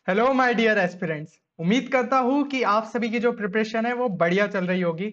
Hello my dear aspirants. उम्मीद करता हूँ कि आप सभी की जो प्रिपरेशन है वो बढ़िया चल रही होगी।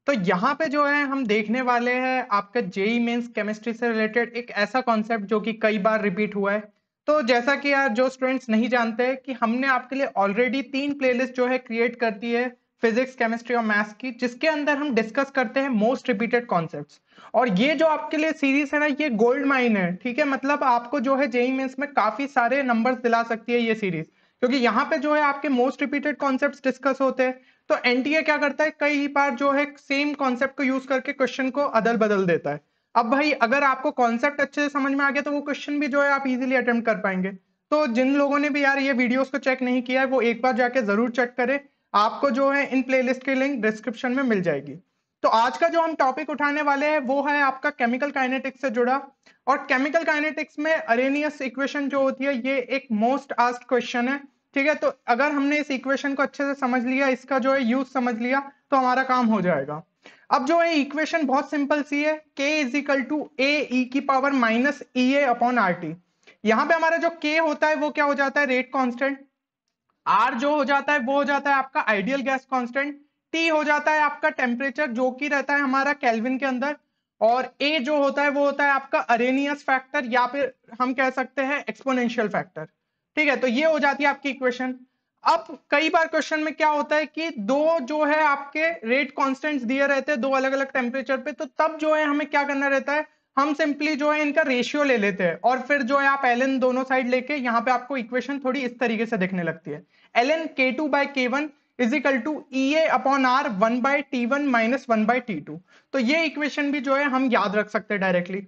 तो यहाँ पे जो है हम देखने वाले हैं आपका जेई मेंस केमिस्ट्री से रिलेटेड एक ऐसा कॉन्सेप्ट जो कि कई बार रिपीट हुआ है। तो जैसा कि यार जो स्टूडेंट्स नहीं जानते कि हमने आपके लिए ऑलरेडी 3 प्लेलिस्ट जो है क्रिएट कर दी है फिजिक्स केमिस्ट्री और मैथ्स की, जिसके अंदर हम डिस्कस करते हैं मोस्ट रिपीटेड कॉन्सेप्ट्स। और ये जो आपके लिए सीरीज है ना, ये गोल्ड माइन है। ठीक है, मतलब आपको जो है जेई मेंस में काफी सारे नंबर्स दिला सकती है ये सीरीज, क्योंकि यहाँ पे जो है आपके मोस्ट रिपीटेड कॉन्सेप्ट्स डिस्कस होते हैं। तो एनटीए क्या करता है, कई बार जो है सेम कॉन्सेप्ट को यूज करके क्वेश्चन को अदल बदल देता है। अब भाई अगर आपको कॉन्सेप्ट अच्छे से समझ में आ गया तो वो क्वेश्चन भी जो है आप इजीली अटेम्प्ट कर पाएंगे। तो जिन लोगों ने भी यार ये वीडियोस को चेक नहीं किया है वो एक बार जाके जरूर चेक करें। आपको जो है इन प्लेलिस्ट की लिंक डिस्क्रिप्शन में मिल जाएगी। तो आज का जो हम टॉपिक उठाने वाले हैं वो है आपका केमिकल काइनेटिक्स से जुड़ा। और केमिकल काइनेटिक्स में अरेनियस इक्वेशन जो होती है ये एक मोस्ट आस्क्ड क्वेश्चन है। ठीक है, तो अगर हमने इस इक्वेशन को अच्छे से समझ लिया, इसका जो है यूज समझ लिया, तो हमारा काम हो जाएगा। अब जो है इक्वेशन बहुत सिंपल सी है, k इज इक्वल टू ए ई की power minus E A upon R T. यहाँ पे हमारा जो k होता है वो क्या हो जाता है, रेट कांस्टेंट। R जो हो जाता है वो हो जाता है आपका आइडियल गैस कांस्टेंट। T हो जाता है आपका टेम्परेचर जो कि रहता है हमारा केल्विन के अंदर। और A जो होता है वो होता है आपका अरेनियस फैक्टर, या फिर हम कह सकते हैं एक्सपोनेंशियल फैक्टर। ठीक है, तो ये हो जाती है आपकी इक्वेशन। अब कई बार क्वेश्चन में क्या होता है कि दो जो है आपके रेट कांस्टेंट्स दिए रहते हैं दो अलग अलग टेम्परेचर पे, तो तब जो है हमें क्या करना रहता है, हम सिंपली जो है इनका रेशियो ले लेते हैं और फिर जो है आप ln दोनों साइड लेके यहाँ पे आपको इक्वेशन थोड़ी इस तरीके से दिखने लगती है। ln k2 by k1 is equal to E A upon R 1 by t1 minus 1 by t2। तो ये इक्वेशन भी जो है हम याद रख सकते हैं डायरेक्टली।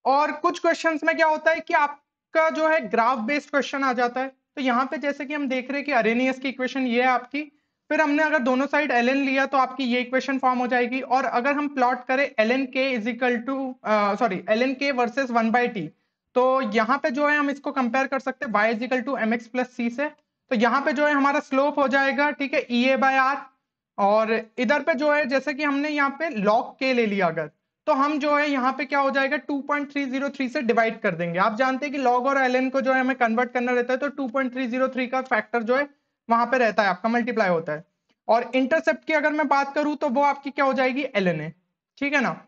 और कुछ क्वेश्चंस में क्या होता है कि आपका जो है ग्राफ बेस्ड क्वेश्चन आ जाता है। तो यहाँ पे जैसे कि हम देख रहे हैं कि अरेनियस की इक्वेशन ये है आपकी, फिर हमने अगर दोनों साइड ln लिया तो आपकी ये इक्वेशन फॉर्म हो जाएगी। और अगर हम प्लॉट करें ln k is equal to ln k versus 1 by T, तो यहाँ पे जो है हम इसको कंपेयर कर सकते हैं y is equal to m x plus c से। तो यहाँ पे जो है हमारा स्लोप हो जाएगा, ठीक है, ई ए बाय आर। और इधर पे जो है जैसे कि हमने यहाँ पे log k ले लिया अगर, तो हम जो है यहाँ पे क्या हो जाएगा 2.303 से डिवाइड कर देंगे। आप जानते हैं कि log और ln को जो है हमें कन्वर्ट करना रहता है, तो 2.303 का फैक्टर जो है वहां पे रहता है, आपका मल्टीप्लाई होता है। और इंटरसेप्ट की अगर मैं बात करूं तो वो आपकी क्या हो जाएगी, ln है। ठीक है ना।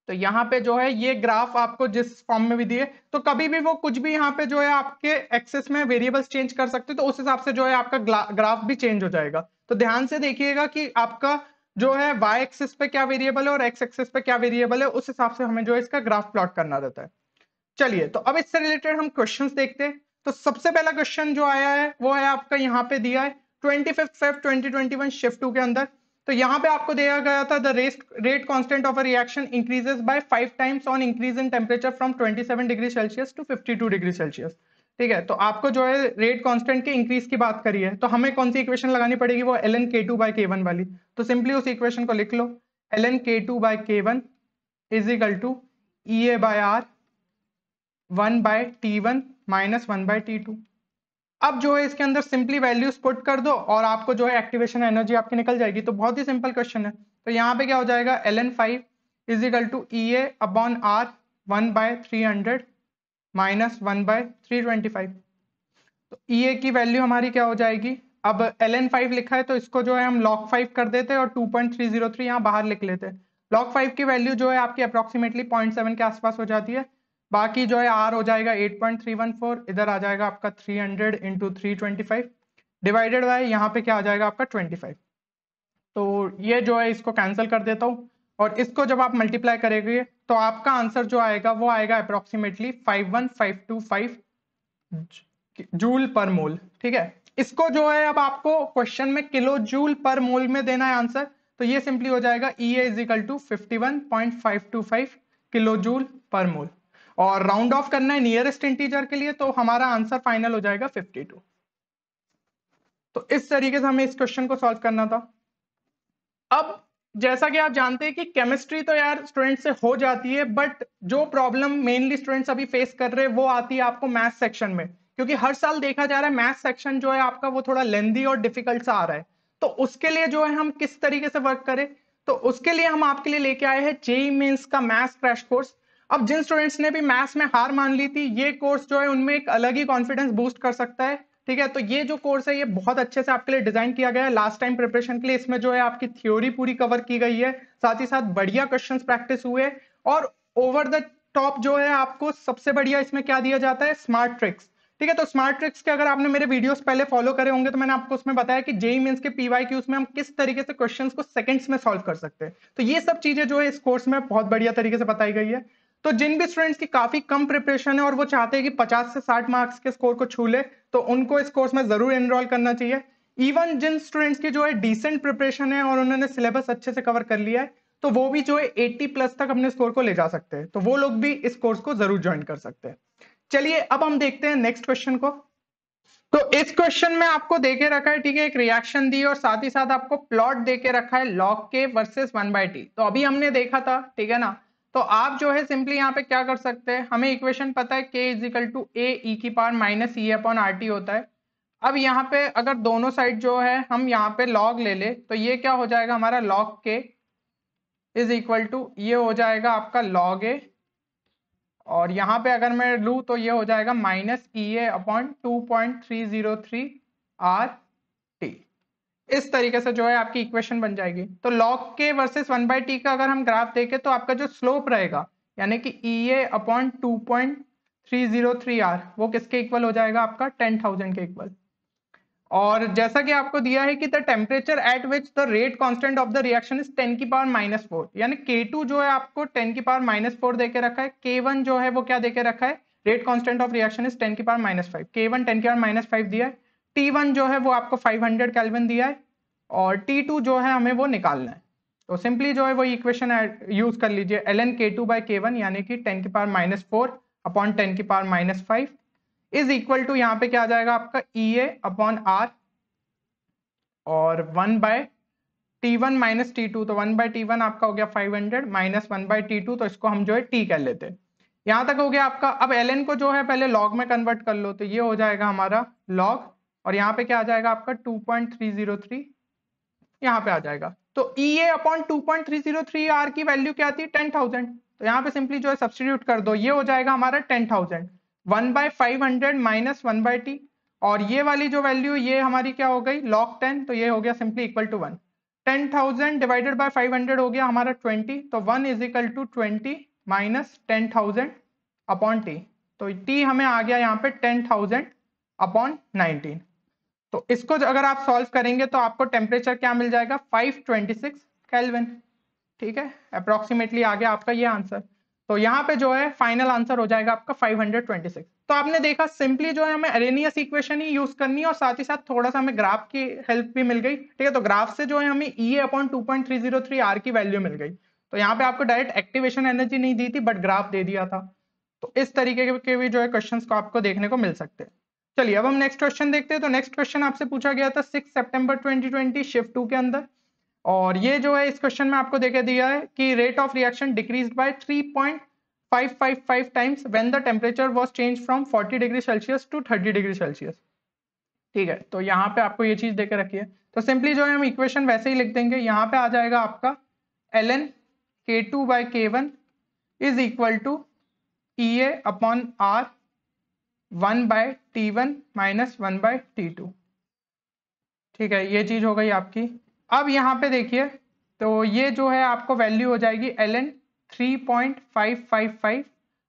तो यहाँ पे जो है ये ग्राफ आपको जिस फॉर्म में भी दिए, तो कभी भी वो कुछ भी यहाँ पे जो है आपके एक्सेस में वेरिएबल्स चेंज कर सकते हो, तो उस हिसाब से जो है आपका ग्राफ भी चेंज हो जाएगा। तो ध्यान से देखिएगा कि आपका जो है y एक्सिस पे क्या वेरिएबल है और x एक्सिस पे क्या वेरिएबल है, उस हिसाब से हमें जो है इसका ग्राफ प्लॉट करना रहता है। चलिए, तो अब इससे रिलेटेड हम क्वेश्चंस देखते हैं। तो सबसे पहला क्वेश्चन जो आया है वो है आपका यहाँ पे दिया है 25 Feb 2021 शिफ्ट 2 के अंदर। तो यहाँ पे आपको दिया गया था the rate constant of a reaction increases by 5 times on increase in temperature from 27 degree Celsius to 52 degree Celsius. ठीक है, तो आपको जो है रेट कांस्टेंट के इंक्रीज की बात करी है, तो हमें कौन सी इक्वेशन लगानी पड़ेगी, वो ln k2 by k1 वाली। तो सिंपली उस इक्वेशन को लिख लो, ln k2 by k1 is equal to E A by R 1 by t1 minus 1 by t2। अब जो है इसके अंदर सिंपली वैल्यूज पुट कर दो और आपको जो है एक्टिवेशन एनर्जी आपकी निकल जाएगी। तो बहुत ही सिंपल क्वेश्चन है। तो यहाँ पे क्या हो जाएगा, ln 5 is equal to E A upon R 1 by 300 minus 1 by 325। तो ई ए की वैल्यू हमारी क्या हो जाएगी, अब ln 5 लिखा है तो इसको जो है हम log 5 कर देते हैं और 2.303 यहाँ बाहर लिख लेते हैं। log 5 की वैल्यू जो है आपकी अप्रोक्सीमेटली 0.7 के आसपास हो जाती है। बाकी जो है r हो जाएगा 8.314, इधर आ जाएगा आपका 300 इंटू 325 डिवाइडेड बाय यहाँ पे क्या आ जाएगा आपका 25। तो ये जो है इसको कैंसिल कर देता हूँ और इसको जब आप मल्टीप्लाई करेंगे तो आपका आंसर जो आएगा वो आएगा अप्रोक्सीमेटली 51525 जूल पर मोल। ठीक है, इसको जो है अब आपको क्वेश्चन में किलो जूल पर मोल में देना है आंसर। तो ये सिंपली हो जाएगा E a is equal to 51.525 kilo joule per mole. और राउंड ऑफ करना है नियरेस्ट इंटीजर के लिए, तो हमारा आंसर फाइनल हो जाएगा 52। तो इस तरीके से हमें इस क्वेश्चन को सॉल्व करना था। अब जैसा कि आप जानते हैं कि केमिस्ट्री तो यार स्टूडेंट से हो जाती है, बट जो प्रॉब्लम मेनली स्टूडेंट्स अभी फेस कर रहे हैं वो आती है आपको मैथ्स सेक्शन में। क्योंकि हर साल देखा जा रहा है मैथ्स सेक्शन जो है आपका वो थोड़ा लेंदी और डिफिकल्ट सा आ रहा है। तो उसके लिए जो है हम किस तरीके से वर्क करें, तो उसके लिए हम आपके लिए लेके आए हैं जेई मेंस का मैथ्स क्रैश कोर्स। अब जिन स्टूडेंट्स ने भी मैथ्स में हार मान ली थी, ये कोर्स जो है उनमें एक अलग ही कॉन्फिडेंस बूस्ट कर सकता है। ठीक है, तो ये जो कोर्स है ये बहुत अच्छे से आपके लिए डिजाइन किया गया है लास्ट टाइम प्रिपरेशन के लिए। इसमें जो है आपकी थ्योरी पूरी कवर की गई है, साथ ही साथ बढ़िया क्वेश्चंस प्रैक्टिस हुए, और ओवर द टॉप जो है आपको सबसे बढ़िया इसमें क्या दिया जाता है, स्मार्ट ट्रिक्स। ठीक है, तो स्मार्ट ट्रिक्स के अगर आपने मेरे वीडियोस पहले फॉलो करे होंगे तो मैंने आपको उसमें बताया कि जेईई मेंस के पीवाईक्यूज में हम किस तरीके से क्वेश्चंस को सेकंड्स में सॉल्व कर सकते हैं। तो ये सब चीजें जो है इस कोर्स में बहुत बढ़िया तरीके से बताई गई है। तो जिन भी स्टूडेंट्स की काफी कम प्रिपरेशन है और वो चाहते हैं कि 50 से 60 मार्क्स के स्कोर को छू ले, तो उनको इस कोर्स में जरूर एनरोल करना चाहिए। इवन जिन स्टूडेंट्स की जो है डिसेंट प्रिपरेशन है और उन्होंने सिलेबस अच्छे से कवर कर लिया है, तो वो भी जो है 80 प्लस तक अपने स्कोर को ले जा सकते हैं, तो वो लोग भी इस कोर्स को जरूर ज्वाइन कर सकते हैं। चलिए अब हम देखते हैं नेक्स्ट क्वेश्चन को। तो इस क्वेश्चन में आपको देके रखा है, ठीक है, एक रिएक्शन दी और साथ ही साथ आपको प्लॉट देके रखा है log k वर्सेस 1/t। तो अभी हमने देखा था, ठीक है ना, तो आप जो है सिंपली यहाँ पे क्या कर सकते हैं, हमें इक्वेशन पता है k is equal to a e की power minus e upon RT होता है। अब यहाँ पे अगर दोनों साइड जो है हम यहाँ पे log ले ले, तो ये क्या हो जाएगा हमारा log k is equal to ये हो जाएगा आपका log a, और यहाँ पे अगर मैं लूँ तो ये हो जाएगा minus E A upon 2.303 R T. इस तरीके से जो है आपकी इक्वेशन बन जाएगी। तो log k वर्सेस 1/t का अगर हम ग्राफ देखें तो आपका जो स्लोप रहेगा यानी कि ई ए अपॉन 2.303 आर, वो किसके इक्वल हो जाएगा, आपका 10,000 के इक्वल। और जैसा कि आपको दिया है कि the temperature at which the rate constant of the reaction is 10 की पावर -4, यानी K2 जो है आपको 10 की पावर -4 देके रखा है, K1 जो है वो क्या देके रखा है, rate constant of reaction is 10 की पावर -5, K1 10 की पावर -5 दिया है, T1 जो है वो आपको 500 केल्विन दिया है, और T2 जो है हमें वो निकालना है। तो सिंपली जो है वो इक्वेशन यूज कर लीजिए, ln K2 बाई K1 यानी कि 10 की पावर -4 अपॉन 10 की पावर -5 इज इक्वल टू यहाँ पे क्या आ जाएगा आपका ई ए अपॉन आर, और 1/T1 माइनस T2, तो 1/T1 आपका हो गया 500 माइनस 1/T2, तो इसको हम जो है T कर लेते हैं। यहां तक हो गया आपका। अब ln को जो है पहले log में कन्वर्ट कर लो, तो ये हो जाएगा हमारा log, और यहाँ पे क्या आ जाएगा आपका 2.303 यहाँ पे आ जाएगा। तो ई ए अपॉन 2.303 आर की वैल्यू क्या थी, 10,000, तो यहाँ पे सिंपली जो है सब्सटीट्यूट कर दो, ये हो जाएगा हमारा 10,000 1/500 माइनस 1/t, और ये वाली जो वैल्यू ये हमारी क्या हो गई log 10, तो ये हो गया simply equal to 1। 10,000 divided by 500 हो गया हमारा 20, तो 1 is equal to 20 minus 10,000 upon T, तो टी हमें आ गया यहाँ पे 10,000 अपॉन 19। तो इसको अगर आप सॉल्व करेंगे तो आपको टेम्परेचर क्या मिल जाएगा, 526 केल्विन। ठीक है, अप्रोक्सीमेटली आ गया आपका ये आंसर। तो यहाँ पे जो है फाइनल आंसर हो जाएगा आपका 526। तो आपने देखा सिंपली जो है हमें अरेनियस इक्वेशन ही यूज करनी है, और साथ ही साथ थोड़ा सा हमें ग्राफ की हेल्प भी मिल गई। ठीक है, तो ग्राफ से जो है हमें ई अपॉन 2.303 आर की वैल्यू मिल गई। तो यहाँ पे आपको डायरेक्ट एक्टिवेशन एनर्जी नहीं दी थी, बट ग्राफ दे दिया था। तो इस तरीके के भी जो है क्वेश्चन को आपको देखने को मिल सकते हैं। चलिए अब हम नेक्स्ट क्वेश्चन देखते हैं। तो नेक्स्ट क्वेश्चन आपसे पूछा गया था 6 सितंबर 2020 शिफ्ट 2 के अंदर, और ये जो है इस क्वेश्चन में आपको देके दिया है कि rate of reaction decreased by 3.555 times when the temperature was change from 40 degree Celsius to 30 degree Celsius. ठीक है, तो यहाँ पे आपको ये चीज देके रखी है। तो सिंपली जो है हम इक्वेशन वैसे ही लिख देंगे, यहाँ पे आ जाएगा आपका ln K2 by K1 is equal to E A upon R 1/T1 minus 1/T2। ठीक है, ये चीज हो गई आपकी। अब यहाँ पे देखिए, तो ये जो है आपको वैल्यू हो जाएगी ln 3.555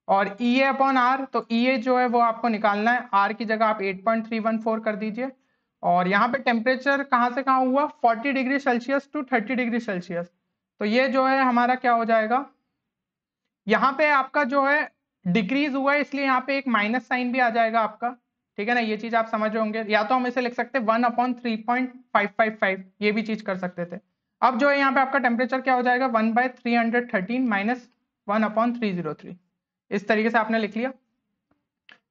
और ई ए अपॉन आर, तो ई ए जो है वो आपको निकालना है, आर की जगह आप 8.314 कर दीजिए। और यहाँ पे टेम्परेचर कहाँ से कहाँ हुआ, 40 degree Celsius to 30 degree Celsius, तो ये जो है हमारा क्या हो जाएगा, यहाँ पे आपका जो है डिक्रीज हुआ है इसलिए यहाँ पे एक माइनस साइन भी आ जाएगा आपका। ठीक है ना, ये चीज आप समझ होंगे, या तो हम इसे लिख सकते हैं 1/3.555, ये भी चीज कर सकते थे। अब जो है यहाँ पे आपका टेम्परेचर क्या हो जाएगा, 1/313 माइनस 1/303, इस तरीके से आपने लिख लिया।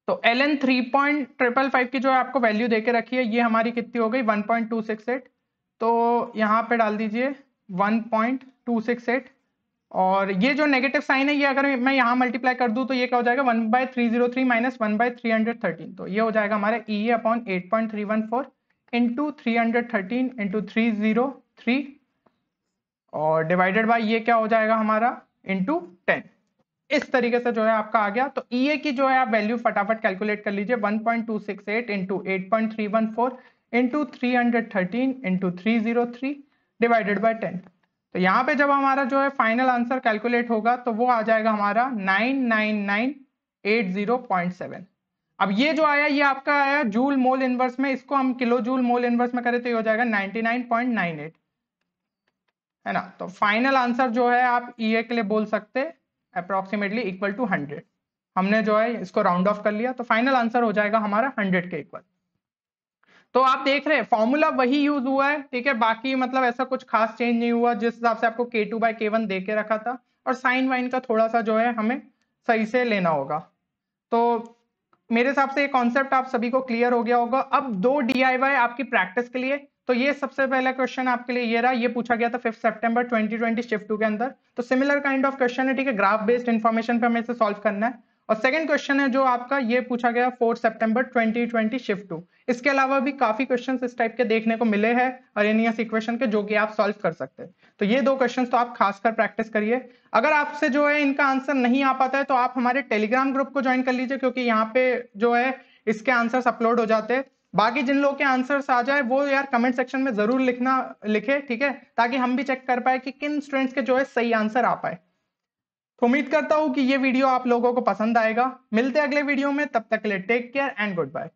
तो ln 3.555 की जो है आपको वैल्यू देके रखी है, ये हमारी कितनी हो गई 1.268, तो यहाँ पे डाल दीजिए 1.268, और ये जो नेगेटिव साइन है ये अगर मैं यहाँ मल्टीप्लाई कर दूं तो ये क्या हो जाएगा 1/303 माइनस 1/313, तो ये हो जाएगा हमारा ई अपॉन 8.314 इंटू 313 इंटू 303, और डिवाइडेड बाय ये क्या हो जाएगा हमारा इंटू 10। इस तरीके से जो है आपका आ गया। तो ईए की जो है आप वैल्यू फटाफट कैलकुलेट कर लीजिए, 1.268 into 8.314 into 313 into 303 divided by 10। तो यहाँ पे जब हमारा जो है फाइनल आंसर कैलकुलेट होगा तो वो आ जाएगा हमारा 99980.7। अब ये जो आया ये आपका आया जूल मोल इनवर्स में, इसको हम किलो जूल मोल इनवर्स में करें तो ये हो जाएगा 99.98, है ना। तो फाइनल आंसर जो है आप ईए के लिए बोल सकते हैं अप्रोक्सीमेटली इक्वल टू 100। हमने जो है इसको राउंड ऑफ कर लिया तो फाइनल आंसर हो जाएगा हमारा 100 के इक्वल। तो आप देख रहे हैं फॉर्मूला वही यूज हुआ है, ठीक है, बाकी मतलब ऐसा कुछ खास चेंज नहीं हुआ, जिस हिसाब से आपको K2/K1 दे के रखा था, और साइन वाइन का थोड़ा सा जो है हमें सही से लेना होगा। तो मेरे हिसाब से ये कॉन्सेप्ट आप सभी को क्लियर हो गया होगा। अब 2 DIY आपकी प्रैक्टिस के लिए। तो ये सबसे पहला क्वेश्चन आपके लिए ये रहा, ये पूछा गया था 5 सितंबर 2020 शिफ्ट 2 के अंदर। तो सिमिलर काइंड ऑफ क्वेश्चन है, ठीक है, ग्राफ बेस्ड इंफॉर्मेशन पे हमें इसे सॉल्व करना है। और सेकंड क्वेश्चन है जो आपका ये पूछा गया 4 सितंबर 2020 शिफ्ट 2। इसके अलावा भी काफी क्वेश्चंस इस टाइप के देखने को मिले हैं अरेनियस इक्वेशन के, जो कि आप सॉल्व कर सकते हैं। तो ये 2 क्वेश्चंस तो आप खासकर प्रैक्टिस करिए। अगर आपसे जो है इनका आंसर नहीं आ पाता है तो आप हमारे टेलीग्राम ग्रुप को ज्वाइन कर लीजिए, क्योंकि यहाँ पे जो है इसके आंसर्स अपलोड हो जाते हैं। बाकी जिन लोगों के आंसर्स आ जाए वो यार कमेंट सेक्शन में जरूर लिखे, ठीक है, ताकि हम भी चेक कर पाए कि किन स्टूडेंट्स के जो है सही आंसर आ पाए। तो उम्मीद करता हूं कि ये वीडियो आप लोगों को पसंद आएगा। मिलते हैं अगले वीडियो में, तब तक के लिए take care and good bye.